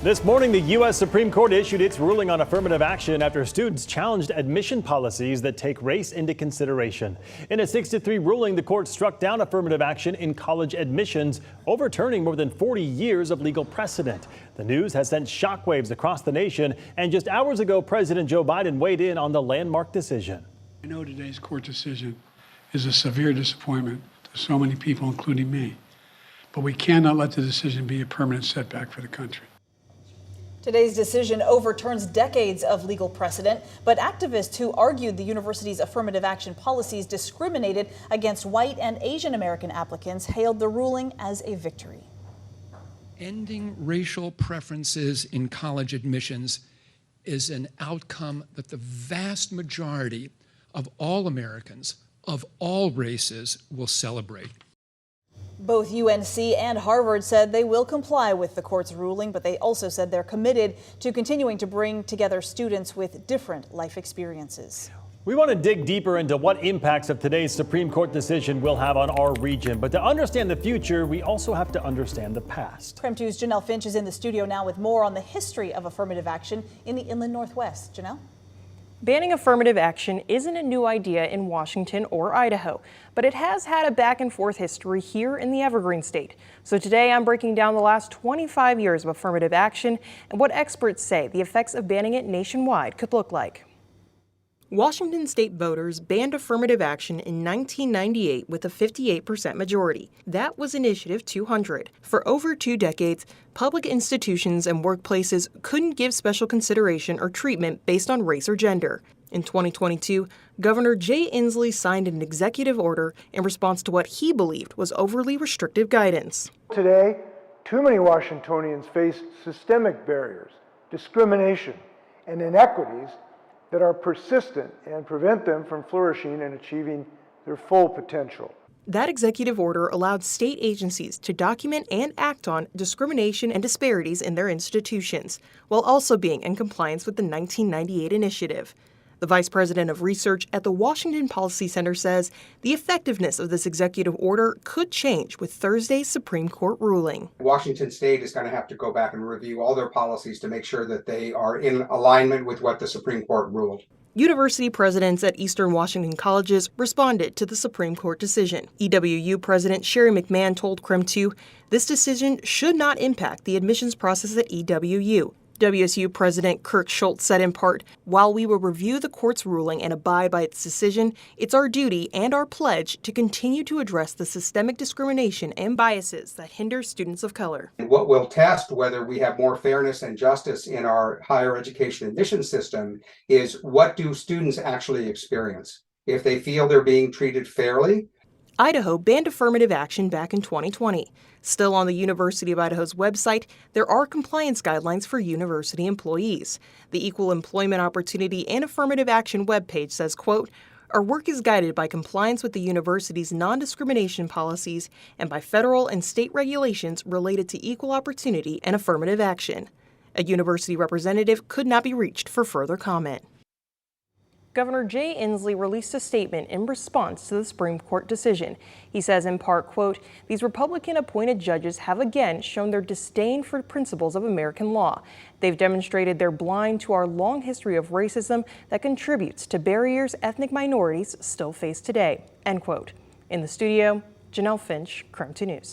This morning, the U.S. Supreme Court issued its ruling on affirmative action after students challenged admission policies that take race into consideration. In a 6-3 ruling, the court struck down affirmative action in college admissions, overturning more than 40 years of legal precedent. The news has sent shockwaves across the nation, and just hours ago, President Joe Biden weighed in on the landmark decision. I know today's court decision is a severe disappointment to so many people, including me, but we cannot let the decision be a permanent setback for the country. Today's decision overturns decades of legal precedent, but activists who argued the university's affirmative action policies discriminated against white and Asian American applicants hailed the ruling as a victory. Ending racial preferences in college admissions is an outcome that the vast majority of all Americans of all races will celebrate. Both UNC and Harvard said they will comply with the court's ruling, but they also said they're committed to continuing to bring together students with different life experiences. We want to dig deeper into what impacts of today's Supreme Court decision will have on our region. But to understand the future, we also have to understand the past. KREM 2's Janelle Finch is in the studio now with more on the history of affirmative action in the Inland Northwest. Janelle? Banning affirmative action isn't a new idea in Washington or Idaho, but it has had a back and forth history here in the Evergreen State. So today I'm breaking down the last 25 years of affirmative action and what experts say the effects of banning it nationwide could look like. Washington state voters banned affirmative action in 1998 with a 58% majority. That was Initiative 200. For over 2 decades, public institutions and workplaces couldn't give special consideration or treatment based on race or gender. In 2022, Governor Jay Inslee signed an executive order in response to what he believed was overly restrictive guidance. Today, too many Washingtonians face systemic barriers, discrimination, and inequities that are persistent and prevent them from flourishing and achieving their full potential. That executive order allowed state agencies to document and act on discrimination and disparities in their institutions, while also being in compliance with the 1998 initiative. The vice president of research at the Washington Policy Center says the effectiveness of this executive order could change with Thursday's Supreme Court ruling. Washington State is going to have to go back and review all their policies to make sure that they are in alignment with what the Supreme Court ruled. University presidents at Eastern Washington colleges responded to the Supreme Court decision. EWU President Sherry McMahon told KREM 2 this decision should not impact the admissions process at EWU. WSU President Kirk Schultz said in part, "While we will review the court's ruling and abide by its decision, it's our duty and our pledge to continue to address the systemic discrimination and biases that hinder students of color." What will test whether we have more fairness and justice in our higher education admission system is what do students actually experience? If they feel they're being treated fairly. Idaho banned affirmative action back in 2020. Still on the University of Idaho's website, there are compliance guidelines for university employees. The Equal Employment Opportunity and Affirmative Action webpage says, quote, "Our work is guided by compliance with the university's non-discrimination policies and by federal and state regulations related to equal opportunity and affirmative action." A university representative could not be reached for further comment. Governor Jay Inslee released a statement in response to the Supreme Court decision. He says in part, quote, "These Republican-appointed judges have again shown their disdain for principles of American law. They've demonstrated they're blind to our long history of racism that contributes to barriers ethnic minorities still face today," end quote. In the studio, Janelle Finch, KREM 2 News.